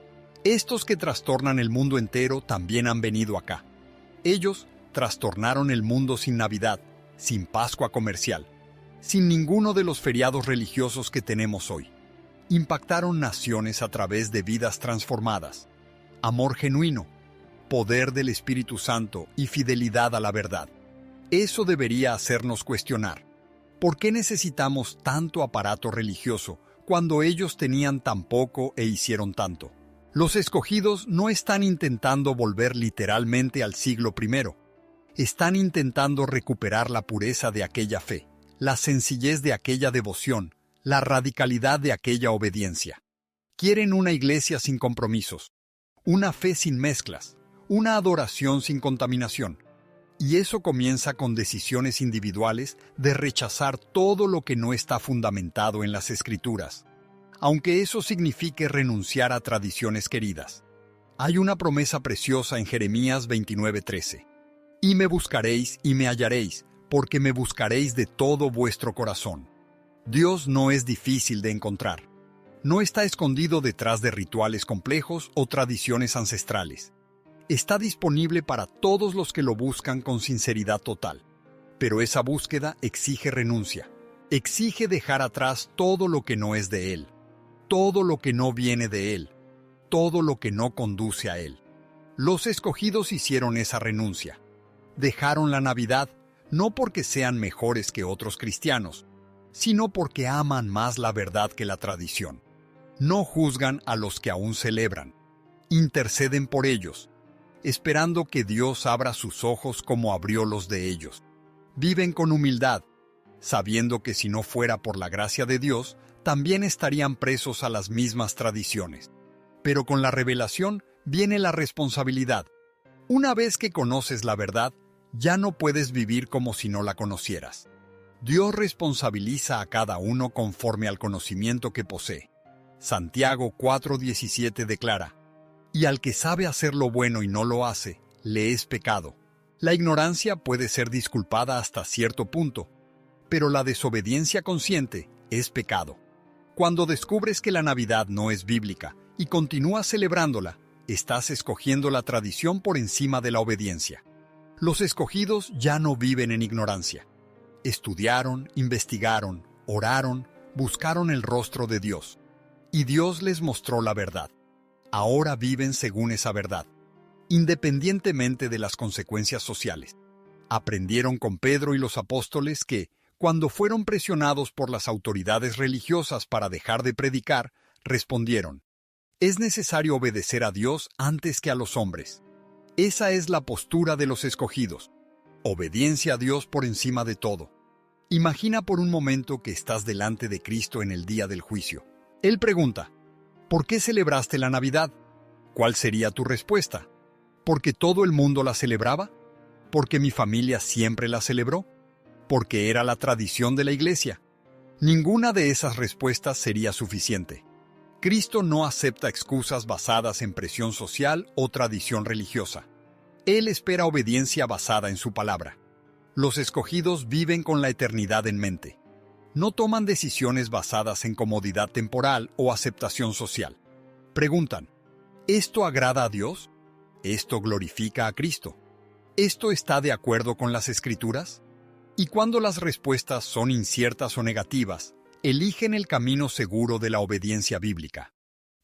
A: Estos que trastornan el mundo entero también han venido acá. Ellos trastornaron el mundo sin Navidad, sin Pascua comercial, sin ninguno de los feriados religiosos que tenemos hoy. Impactaron naciones a través de vidas transformadas, amor genuino, poder del Espíritu Santo y fidelidad a la verdad. Eso debería hacernos cuestionar. ¿Por qué necesitamos tanto aparato religioso cuando ellos tenían tan poco e hicieron tanto? Los escogidos no están intentando volver literalmente al siglo I. Están intentando recuperar la pureza de aquella fe, la sencillez de aquella devoción, la radicalidad de aquella obediencia. Quieren una iglesia sin compromisos, una fe sin mezclas, una adoración sin contaminación. Y eso comienza con decisiones individuales de rechazar todo lo que no está fundamentado en las Escrituras, aunque eso signifique renunciar a tradiciones queridas. Hay una promesa preciosa en Jeremías 29:13. Y me buscaréis y me hallaréis, porque me buscaréis de todo vuestro corazón. Dios no es difícil de encontrar. No está escondido detrás de rituales complejos o tradiciones ancestrales. Está disponible para todos los que lo buscan con sinceridad total. Pero esa búsqueda exige renuncia. Exige dejar atrás todo lo que no es de Él, todo lo que no viene de Él, todo lo que no conduce a Él. Los escogidos hicieron esa renuncia. Dejaron la Navidad no porque sean mejores que otros cristianos, sino porque aman más la verdad que la tradición. No juzgan a los que aún celebran. Interceden por ellos, esperando que Dios abra sus ojos como abrió los de ellos. Viven con humildad, sabiendo que si no fuera por la gracia de Dios, también estarían presos a las mismas tradiciones. Pero con la revelación viene la responsabilidad. Una vez que conoces la verdad, ya no puedes vivir como si no la conocieras. Dios responsabiliza a cada uno conforme al conocimiento que posee. Santiago 4:17 declara: y al que sabe hacer lo bueno y no lo hace, le es pecado. La ignorancia puede ser disculpada hasta cierto punto, pero la desobediencia consciente es pecado. Cuando descubres que la Navidad no es bíblica y continúas celebrándola, estás escogiendo la tradición por encima de la obediencia. Los escogidos ya no viven en ignorancia. Estudiaron, investigaron, oraron, buscaron el rostro de Dios. Y Dios les mostró la verdad. Ahora viven según esa verdad, independientemente de las consecuencias sociales. Aprendieron con Pedro y los apóstoles que, cuando fueron presionados por las autoridades religiosas para dejar de predicar, respondieron: es necesario obedecer a Dios antes que a los hombres. Esa es la postura de los escogidos. Obediencia a Dios por encima de todo. Imagina por un momento que estás delante de Cristo en el día del juicio. Él pregunta: ¿por qué celebraste la Navidad? ¿Cuál sería tu respuesta? ¿Porque todo el mundo la celebraba? ¿Porque mi familia siempre la celebró? ¿Porque era la tradición de la iglesia? Ninguna de esas respuestas sería suficiente. Cristo no acepta excusas basadas en presión social o tradición religiosa. Él espera obediencia basada en su palabra. Los escogidos viven con la eternidad en mente. No toman decisiones basadas en comodidad temporal o aceptación social. Preguntan, ¿esto agrada a Dios? ¿Esto glorifica a Cristo? ¿Esto está de acuerdo con las Escrituras? Y cuando las respuestas son inciertas o negativas, eligen el camino seguro de la obediencia bíblica.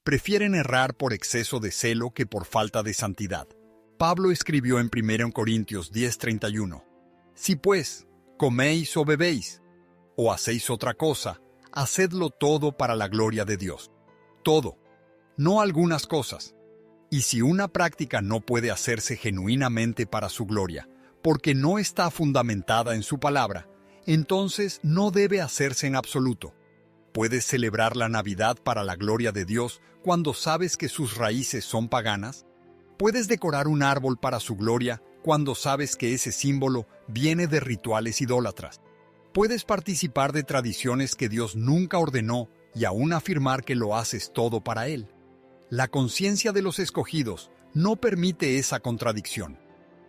A: Prefieren errar por exceso de celo que por falta de santidad. Pablo escribió en 1 Corintios 10:31, «Si pues, coméis o bebéis, o hacéis otra cosa, hacedlo todo para la gloria de Dios». Todo, no algunas cosas. Y si una práctica no puede hacerse genuinamente para su gloria, porque no está fundamentada en su palabra, entonces no debe hacerse en absoluto. ¿Puedes celebrar la Navidad para la gloria de Dios cuando sabes que sus raíces son paganas? ¿Puedes decorar un árbol para su gloria cuando sabes que ese símbolo viene de rituales idólatras? ¿Puedes participar de tradiciones que Dios nunca ordenó y aún afirmar que lo haces todo para Él? La conciencia de los escogidos no permite esa contradicción.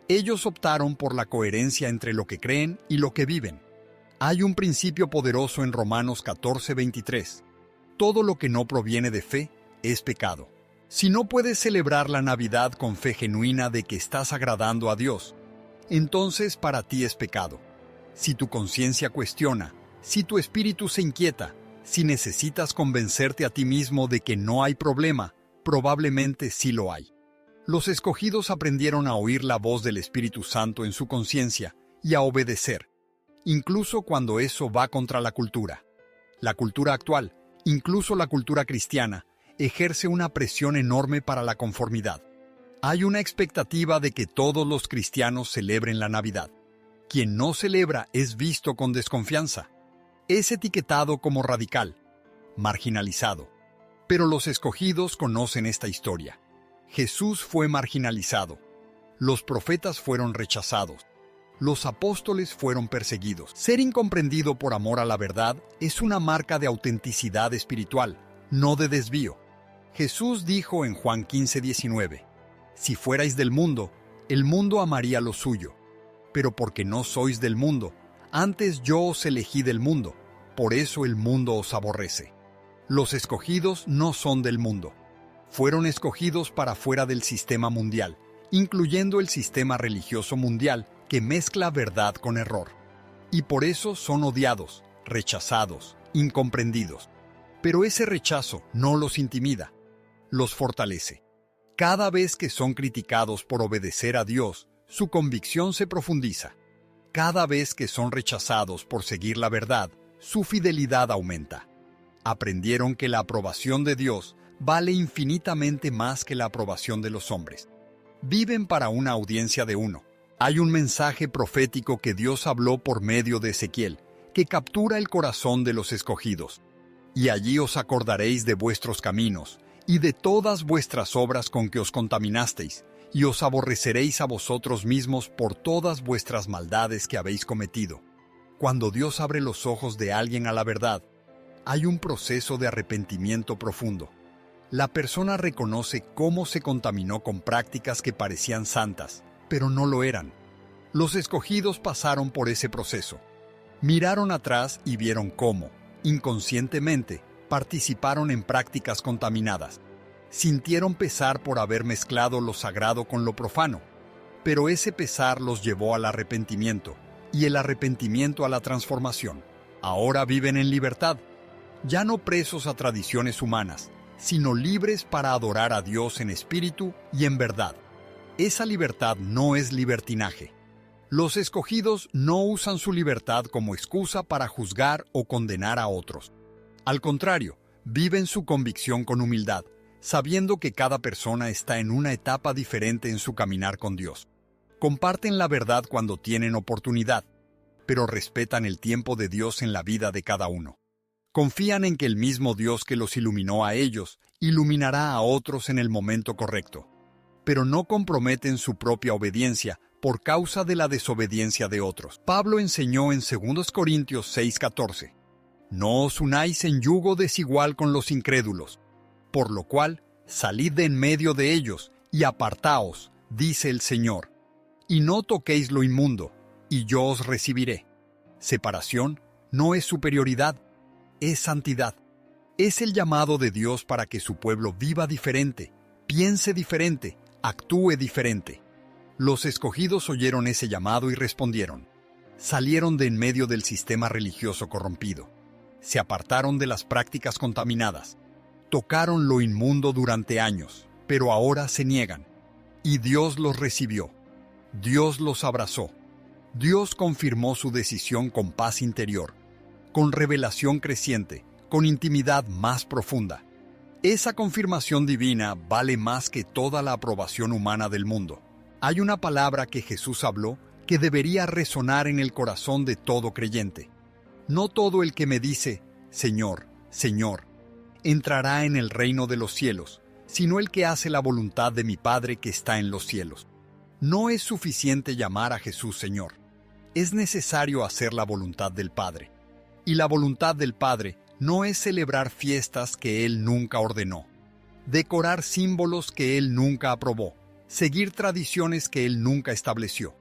A: Ellos optaron por la coherencia entre lo que creen y lo que viven. Hay un principio poderoso en Romanos 14:23. Todo lo que no proviene de fe es pecado. Si no puedes celebrar la Navidad con fe genuina de que estás agradando a Dios, entonces para ti es pecado. Si tu conciencia cuestiona, si tu espíritu se inquieta, si necesitas convencerte a ti mismo de que no hay problema, probablemente sí lo hay. Los escogidos aprendieron a oír la voz del Espíritu Santo en su conciencia y a obedecer, incluso cuando eso va contra la cultura. La cultura actual, incluso la cultura cristiana, ejerce una presión enorme para la conformidad. Hay una expectativa de que todos los cristianos celebren la Navidad. Quien no celebra es visto con desconfianza. Es etiquetado como radical, marginalizado. Pero los escogidos conocen esta historia. Jesús fue marginalizado. Los profetas fueron rechazados. Los apóstoles fueron perseguidos. Ser incomprendido por amor a la verdad es una marca de autenticidad espiritual, no de desvío. Jesús dijo en Juan 15:19, «Si fuerais del mundo, el mundo amaría lo suyo. Pero porque no sois del mundo, antes yo os elegí del mundo, por eso el mundo os aborrece». Los escogidos no son del mundo. Fueron escogidos para fuera del sistema mundial, incluyendo el sistema religioso mundial que mezcla verdad con error. Y por eso son odiados, rechazados, incomprendidos. Pero ese rechazo no los intimida, los fortalece. Cada vez que son criticados por obedecer a Dios, su convicción se profundiza. Cada vez que son rechazados por seguir la verdad, su fidelidad aumenta. Aprendieron que la aprobación de Dios vale infinitamente más que la aprobación de los hombres. Viven para una audiencia de uno. Hay un mensaje profético que Dios habló por medio de Ezequiel, que captura el corazón de los escogidos. «Y allí os acordaréis de vuestros caminos, y de todas vuestras obras con que os contaminasteis, y os aborreceréis a vosotros mismos por todas vuestras maldades que habéis cometido». Cuando Dios abre los ojos de alguien a la verdad, hay un proceso de arrepentimiento profundo. La persona reconoce cómo se contaminó con prácticas que parecían santas, pero no lo eran. Los escogidos pasaron por ese proceso. Miraron atrás y vieron cómo, inconscientemente, participaron en prácticas contaminadas. Sintieron pesar por haber mezclado lo sagrado con lo profano, pero ese pesar los llevó al arrepentimiento, y el arrepentimiento a la transformación. Ahora viven en libertad, ya no presos a tradiciones humanas, sino libres para adorar a Dios en espíritu y en verdad. Esa libertad no es libertinaje. Los escogidos no usan su libertad como excusa para juzgar o condenar a otros. Al contrario, viven su convicción con humildad, sabiendo que cada persona está en una etapa diferente en su caminar con Dios. Comparten la verdad cuando tienen oportunidad, pero respetan el tiempo de Dios en la vida de cada uno. Confían en que el mismo Dios que los iluminó a ellos, iluminará a otros en el momento correcto. Pero no comprometen su propia obediencia por causa de la desobediencia de otros. Pablo enseñó en 2 Corintios 6:14, «No os unáis en yugo desigual con los incrédulos, por lo cual salid de en medio de ellos y apartaos, dice el Señor, y no toquéis lo inmundo, y yo os recibiré». Separación no es superioridad, es santidad. Es el llamado de Dios para que su pueblo viva diferente, piense diferente, actúe diferente. Los escogidos oyeron ese llamado y respondieron. Salieron de en medio del sistema religioso corrompido. Se apartaron de las prácticas contaminadas. Tocaron lo inmundo durante años, pero ahora se niegan. Y Dios los recibió. Dios los abrazó. Dios confirmó su decisión con paz interior, con revelación creciente, con intimidad más profunda. Esa confirmación divina vale más que toda la aprobación humana del mundo. Hay una palabra que Jesús habló que debería resonar en el corazón de todo creyente. No todo el que me dice, Señor, Señor, entrará en el reino de los cielos, sino el que hace la voluntad de mi Padre que está en los cielos. No es suficiente llamar a Jesús Señor. Es necesario hacer la voluntad del Padre. Y la voluntad del Padre no es celebrar fiestas que Él nunca ordenó, decorar símbolos que Él nunca aprobó, seguir tradiciones que Él nunca estableció.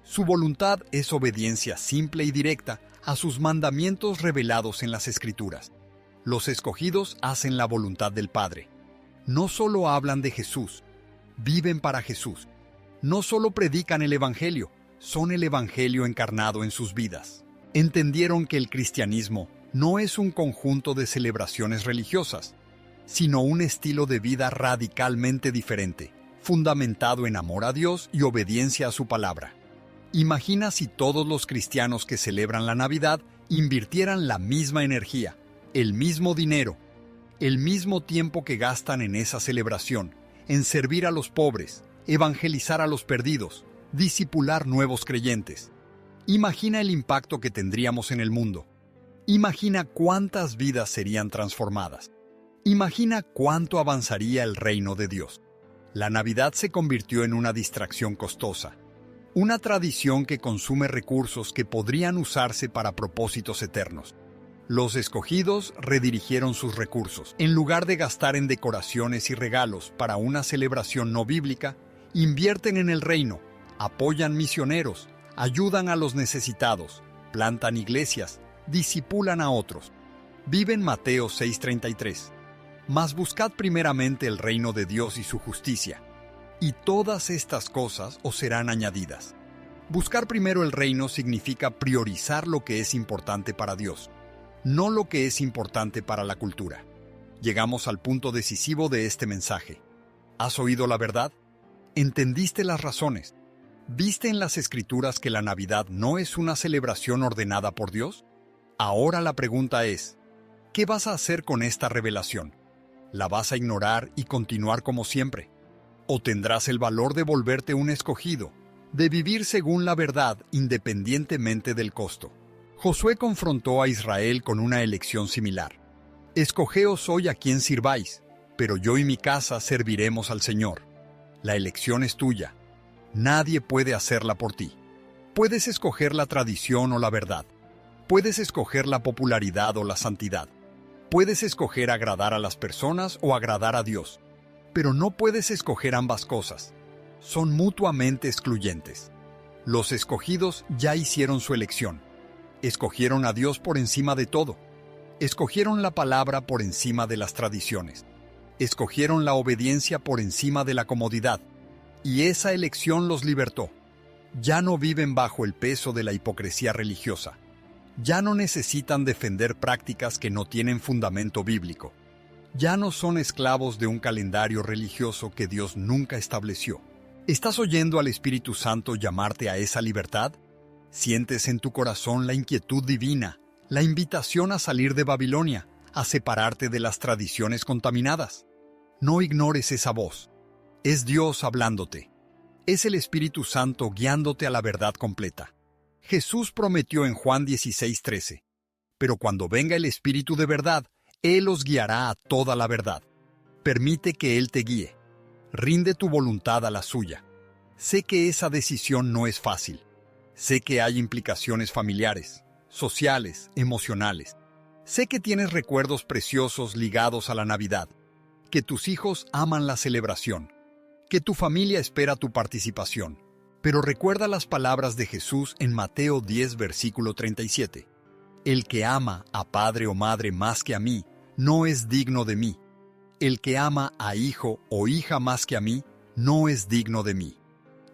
A: Su voluntad es obediencia simple y directa a sus mandamientos revelados en las Escrituras. Los escogidos hacen la voluntad del Padre. No solo hablan de Jesús, viven para Jesús. No solo predican el Evangelio, son el Evangelio encarnado en sus vidas. Entendieron que el cristianismo no es un conjunto de celebraciones religiosas, sino un estilo de vida radicalmente diferente, fundamentado en amor a Dios y obediencia a su palabra. Imagina si todos los cristianos que celebran la Navidad invirtieran la misma energía, el mismo dinero, el mismo tiempo que gastan en esa celebración, en servir a los pobres, evangelizar a los perdidos, discipular nuevos creyentes. Imagina el impacto que tendríamos en el mundo. Imagina cuántas vidas serían transformadas. Imagina cuánto avanzaría el reino de Dios. La Navidad se convirtió en una distracción costosa, una tradición que consume recursos que podrían usarse para propósitos eternos. Los escogidos redirigieron sus recursos. En lugar de gastar en decoraciones y regalos para una celebración no bíblica, invierten en el reino, apoyan misioneros, ayudan a los necesitados, plantan iglesias, discipulan a otros. Viven Mateo 6:33. Mas buscad primeramente el reino de Dios y su justicia, y todas estas cosas os serán añadidas. Buscar primero el reino significa priorizar lo que es importante para Dios, no lo que es importante para la cultura. Llegamos al punto decisivo de este mensaje. ¿Has oído la verdad? ¿Entendiste las razones? ¿Viste en las Escrituras que la Navidad no es una celebración ordenada por Dios? Ahora la pregunta es, ¿qué vas a hacer con esta revelación? ¿La vas a ignorar y continuar como siempre? ¿O tendrás el valor de volverte un escogido, de vivir según la verdad independientemente del costo? Josué confrontó a Israel con una elección similar. Escogeos hoy a quien sirváis, pero yo y mi casa serviremos al Señor. La elección es tuya. Nadie puede hacerla por ti. Puedes escoger la tradición o la verdad. Puedes escoger la popularidad o la santidad. Puedes escoger agradar a las personas o agradar a Dios. Pero no puedes escoger ambas cosas. Son mutuamente excluyentes. Los escogidos ya hicieron su elección. Escogieron a Dios por encima de todo. Escogieron la palabra por encima de las tradiciones. Escogieron la obediencia por encima de la comodidad. Y esa elección los libertó. Ya no viven bajo el peso de la hipocresía religiosa. Ya no necesitan defender prácticas que no tienen fundamento bíblico. Ya no son esclavos de un calendario religioso que Dios nunca estableció. ¿Estás oyendo al Espíritu Santo llamarte a esa libertad? ¿Sientes en tu corazón la inquietud divina, la invitación a salir de Babilonia, a separarte de las tradiciones contaminadas? No ignores esa voz. Es Dios hablándote. Es el Espíritu Santo guiándote a la verdad completa. Jesús prometió en Juan 16:13, pero cuando venga el Espíritu de verdad, Él os guiará a toda la verdad. Permite que Él te guíe. Rinde tu voluntad a la suya. Sé que esa decisión no es fácil. Sé que hay implicaciones familiares, sociales, emocionales. Sé que tienes recuerdos preciosos ligados a la Navidad, que tus hijos aman la celebración, que tu familia espera tu participación. Pero recuerda las palabras de Jesús en Mateo 10, versículo 37. El que ama a padre o madre más que a mí, no es digno de mí. El que ama a hijo o hija más que a mí, no es digno de mí.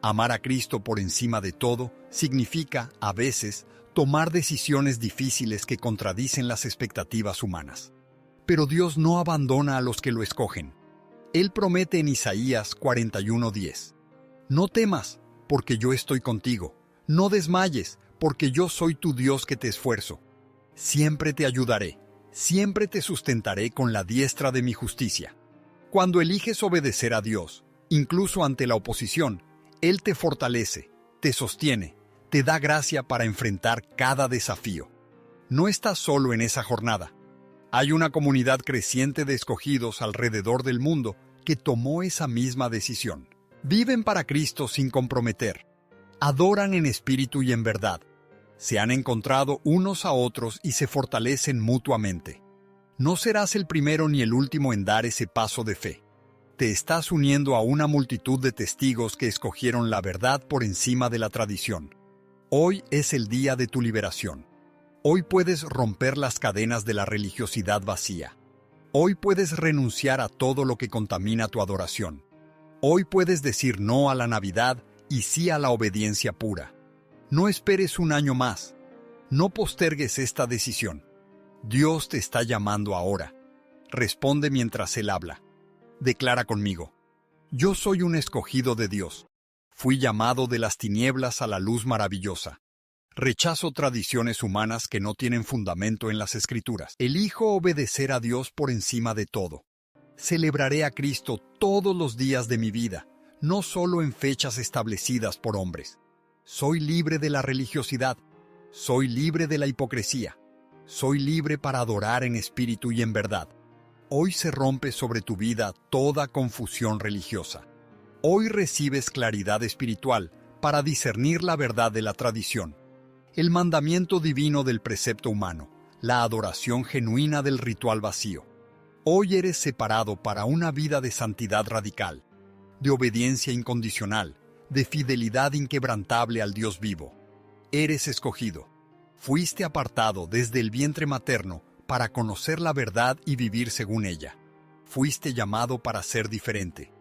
A: Amar a Cristo por encima de todo significa, a veces, tomar decisiones difíciles que contradicen las expectativas humanas. Pero Dios no abandona a los que lo escogen. Él promete en Isaías 41:10: No temas, porque yo estoy contigo. No desmayes, porque yo soy tu Dios que te esfuerzo. Siempre te ayudaré, siempre te sustentaré con la diestra de mi justicia. Cuando eliges obedecer a Dios, incluso ante la oposición, Él te fortalece, te sostiene, te da gracia para enfrentar cada desafío. No estás solo en esa jornada. Hay una comunidad creciente de escogidos alrededor del mundo que tomó esa misma decisión. Viven para Cristo sin comprometer. Adoran en espíritu y en verdad. Se han encontrado unos a otros y se fortalecen mutuamente. No serás el primero ni el último en dar ese paso de fe. Te estás uniendo a una multitud de testigos que escogieron la verdad por encima de la tradición. Hoy es el día de tu liberación. Hoy puedes romper las cadenas de la religiosidad vacía. Hoy puedes renunciar a todo lo que contamina tu adoración. Hoy puedes decir no a la Navidad y sí a la obediencia pura. No esperes un año más. No postergues esta decisión. Dios te está llamando ahora. Responde mientras Él habla. Declara conmigo: yo soy un escogido de Dios. Fui llamado de las tinieblas a la luz maravillosa. Rechazo tradiciones humanas que no tienen fundamento en las Escrituras. Elijo obedecer a Dios por encima de todo. Celebraré a Cristo todos los días de mi vida, no solo en fechas establecidas por hombres. Soy libre de la religiosidad. Soy libre de la hipocresía. Soy libre para adorar en espíritu y en verdad. Hoy se rompe sobre tu vida toda confusión religiosa. Hoy recibes claridad espiritual para discernir la verdad de la tradición, el mandamiento divino del precepto humano, la adoración genuina del ritual vacío. Hoy eres separado para una vida de santidad radical, de obediencia incondicional, de fidelidad inquebrantable al Dios vivo. Eres escogido. Fuiste apartado desde el vientre materno para conocer la verdad y vivir según ella. Fuiste llamado para ser diferente,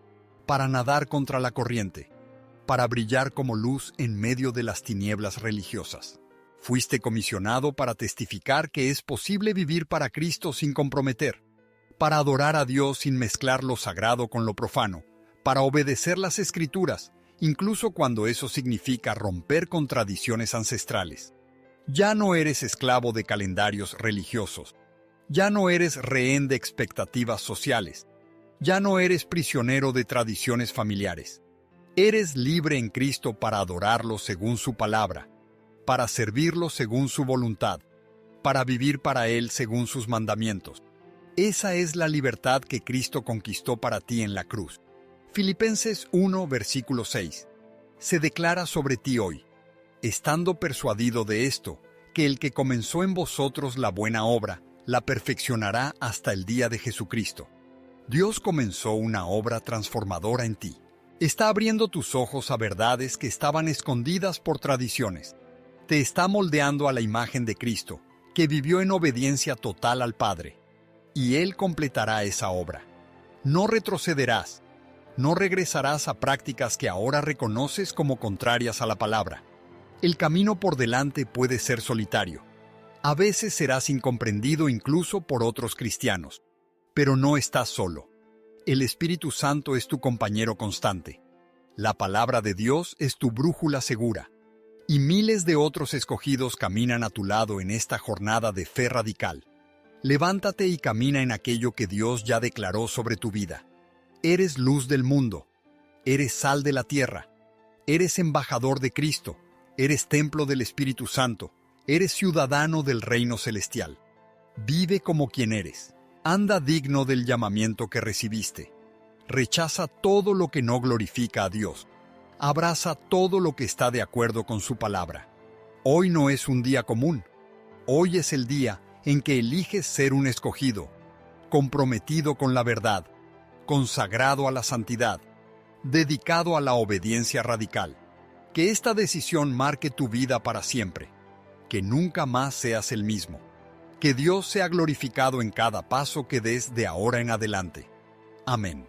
A: para nadar contra la corriente, para brillar como luz en medio de las tinieblas religiosas. Fuiste comisionado para testificar que es posible vivir para Cristo sin comprometer, para adorar a Dios sin mezclar lo sagrado con lo profano, para obedecer las Escrituras, incluso cuando eso significa romper con tradiciones ancestrales. Ya no eres esclavo de calendarios religiosos. Ya no eres rehén de expectativas sociales. Ya no eres prisionero de tradiciones familiares. Eres libre en Cristo para adorarlo según su palabra, para servirlo según su voluntad, para vivir para Él según sus mandamientos. Esa es la libertad que Cristo conquistó para ti en la cruz. Filipenses 1, versículo 6. Se declara sobre ti hoy: estando persuadido de esto, que el que comenzó en vosotros la buena obra, la perfeccionará hasta el día de Jesucristo. Dios comenzó una obra transformadora en ti. Está abriendo tus ojos a verdades que estaban escondidas por tradiciones. Te está moldeando a la imagen de Cristo, que vivió en obediencia total al Padre. Y Él completará esa obra. No retrocederás. No regresarás a prácticas que ahora reconoces como contrarias a la palabra. El camino por delante puede ser solitario. A veces serás incomprendido incluso por otros cristianos. Pero no estás solo. El Espíritu Santo es tu compañero constante. La palabra de Dios es tu brújula segura. Y miles de otros escogidos caminan a tu lado en esta jornada de fe radical. Levántate y camina en aquello que Dios ya declaró sobre tu vida. Eres luz del mundo. Eres sal de la tierra. Eres embajador de Cristo. Eres templo del Espíritu Santo. Eres ciudadano del reino celestial. Vive como quien eres. Anda digno del llamamiento que recibiste. Rechaza todo lo que no glorifica a Dios. Abraza todo lo que está de acuerdo con su palabra. Hoy no es un día común. Hoy es el día en que eliges ser un escogido, comprometido con la verdad, consagrado a la santidad, dedicado a la obediencia radical. Que esta decisión marque tu vida para siempre. Que nunca más seas el mismo. Que Dios sea glorificado en cada paso que des de ahora en adelante. Amén.